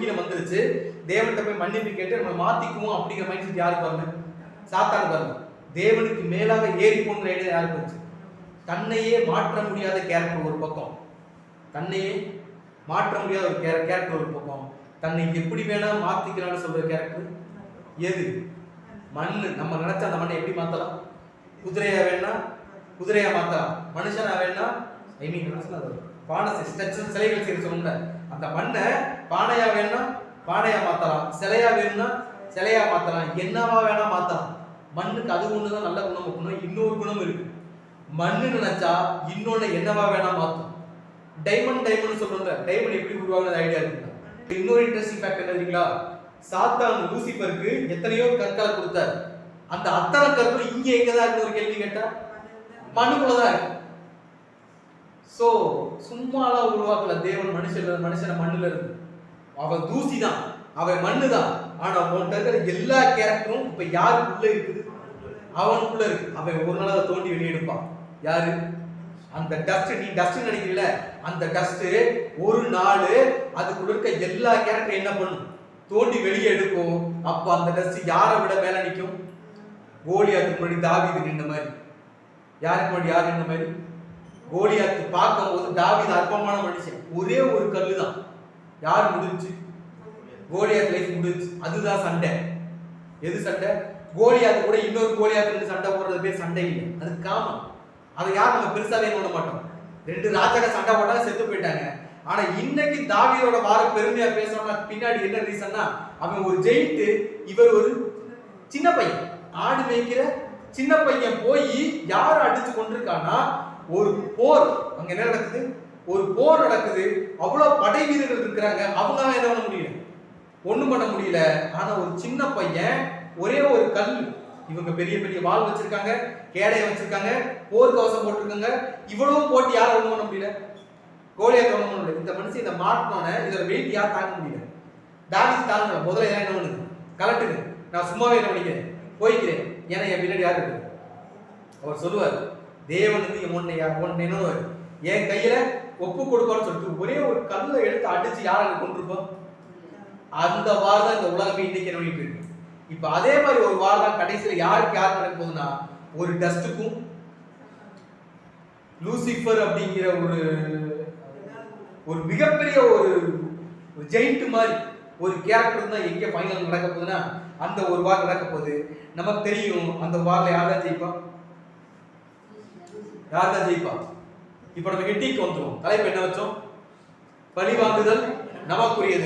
ஒழுங்கின வந்துருச்சு, தேவன்கிட்ட போய் மன்னிப்பு கேட்டு நம்ம மாத்திக்குவோம் அப்படிங்கிற மைண்ட் செட் யாருக்கு வரணும்? சாத்தான் வரணும். தேவனுக்கு மேலாக ஏறி போன்ற ஐடியா யாருக்கு வந்துச்சு? தன்னையே மாற்ற முடியாத கேரக்டர் ஒரு பக்கம், தன்னையே மாற்ற முடியாத ஒரு கேரக்டர் ஒரு பக்கம், தன்னை எப்படி வேணா மாத்திக்கிறான்னு சொல்ற கேரக்டர் எது? மண்ணு. நம்ம நினைச்சா அந்த மண்ணை எப்படி மாத்தலாம்? குதிரையா வேணா குதிரையா மாத்தலாம், மனுஷனா வேணா பானை சிலைகள் செய்ய சொல்லுங்க, அந்த மண்ணை பானையா வேணா பானையா மாத்தலாம், சிலையா வேணும்னா சிலையா மாத்தலாம், என்னவா வேணா மாத்தலாம். மண்ணுக்கு அது ஒண்ணுதான் நல்ல குணம் குணம். இன்னொரு குணம் இருக்கு, மண்ணு நினைச்சா இன்னொன்னு என்னவா வேணா மாத்தும். டைமண்ட் சொல்றாங்க, டைமண்ட் எப்படி உருவாகுது ஐடியா இருக்குங்களா? இன்னொரு இன்ட்ரெஸ்டிங் ஃபேக்ட் என்ன தெரியுங்களா? சாத்தான் லூசிபருக்கு எத்தனையோ கற்களை கொடுத்தார், அந்த அத்தனை கற்கள் இங்க எங்கதான் இருக்கு ஒரு கேள்வி கேட்டா மண்ணுக்குள்ளதான் இருக்கு. சோ சும்மாலாம் உருவாக்கல தேவன் மனுஷனை மண்ணுல இருந்து. அவன் தூசி தான், அவன் மண்ணு தான். ஆனா அவன்கிட்ட இருக்கிற எல்லா கேரக்டரும் இப்ப யாருக்குள்ள இருக்குது? அவனுக்குள்ள இருக்கு. அவன் ஒரு நாள் அதை தோண்டி வெளியெடுப்பான். யாரு? அந்த டஸ்ட். நீ டஸ்ட் நினைக்கிறீல, அந்த டஸ்ட் ஒரு நாள் அதுக்குள்ள இருக்க எல்லா கேரக்டரும் என்ன பண்ணும்? தோண்டி வெளியே எடுக்கும். அப்ப அந்த டஸ்ட் யாரை விட மேல நிற்கும்? கோலியாத்துக்கு முன்னாடி தாவீது நின்ற மாதிரி. யாருக்கு முன்னாடி யார் நின்ற மாதிரி? கோலியாத்து பார்க்கும் போது தாவீது அற்பமான மனுஷன், ஒரே ஒரு கல்லு தான். யார் முடிஞ்சு? கோலியாத் லைஃப் முடிஞ்சு. அதுதான் சண்டை. எது சண்டை? கோலியாத்து கூட இன்னொரு கோலியாத்து சண்டை போடுறது பேர் சண்டை இல்லை, அது காமன். அதை யார் நம்ம பெருசாவே பண்ண மாட்டோம். ரெண்டு ராஜாக்க சண்டை போட்டாலும் செத்து போயிட்டாங்க. ஆனா இன்னைக்கு தாவீதோட வார பெருமையா பேசணும்னா பின்னாடி என்ன ரீசன்னா, அவன் ஒரு ஜெயிண்ட், இவர் ஒரு சின்ன பையன், ஆடு மேய்க்கிற சின்ன பையன் போய் யார் அடிச்சு கொண்டிருக்கான்னா ஒரு போர். அங்க என்ன நடக்குது? ஒரு போர் நடக்குது. அவ்வளவு படை வீரர்கள் இருக்கிறாங்க. அவங்களால என்ன பண்ண முடியல? ஒண்ணும் பண்ண முடியல. ஆனா ஒரு சின்ன பையன், ஒரே ஒரு கல். இவங்க பெரிய பெரிய வாள் வச்சிருக்காங்க, கேடைய வச்சிருக்காங்க, போர் கவசம் போட்டிருக்காங்க. இவ்வளவு போட்டு யாரும் ஒண்ணும் பண்ண முடியல. கோலியாத் ஒண்ணும் பண்ண முடியல. இந்த மனுஷன் இதை மாட்டினோன்னு இதோட வெயிட் யார் தாங்க முடியல? தாவீது தாங்கல. முதல்ல என்ன பண்ணுது? கலட்டுங்க, நான் சும்மாவே என்ன பண்ணிக்கிறேன், போய்க்கிறேன். ஏன்னா என் பின்னாடி யார் இருக்கு? அவர் சொல்லுவார், தேவன் வந்து என் கையில ஒப்பு கொடுப்பான்னு சொல்லிட்டு ஒரே ஒரு கல்லை எடுத்து அடிச்சு யாரை கொண்டிருப்போம். அந்த வார் தான் இந்த உலகமே இன்னைக்கு நோயிட்டு இருக்கு. இப்ப அதே மாதிரி ஒரு வார் தான் கடைசியில யாருக்கு யார் நடக்க போகுதுன்னா, ஒரு டஸ்டுக்கும் லூசிபர் அப்படிங்கிற ஒரு மிகப்பெரிய ஒரு ஜெயிண்ட் மாதிரி ஒரு கேரக்டர் தான் எங்க ஃபைனல் நடக்க போகுதுன்னா, அந்த ஒரு வார் நடக்க போகுது. நமக்கு தெரியும் அந்த வார்ல யார் தான் ஜெயிப்பா? யார் தான் ஜெயிப்பா? இப்ப நம்ம ஹெட்டிக்கு வந்துரும். தலைப்பு என்ன வச்சோம்? பழி வாங்குதல் நமக்குரியது.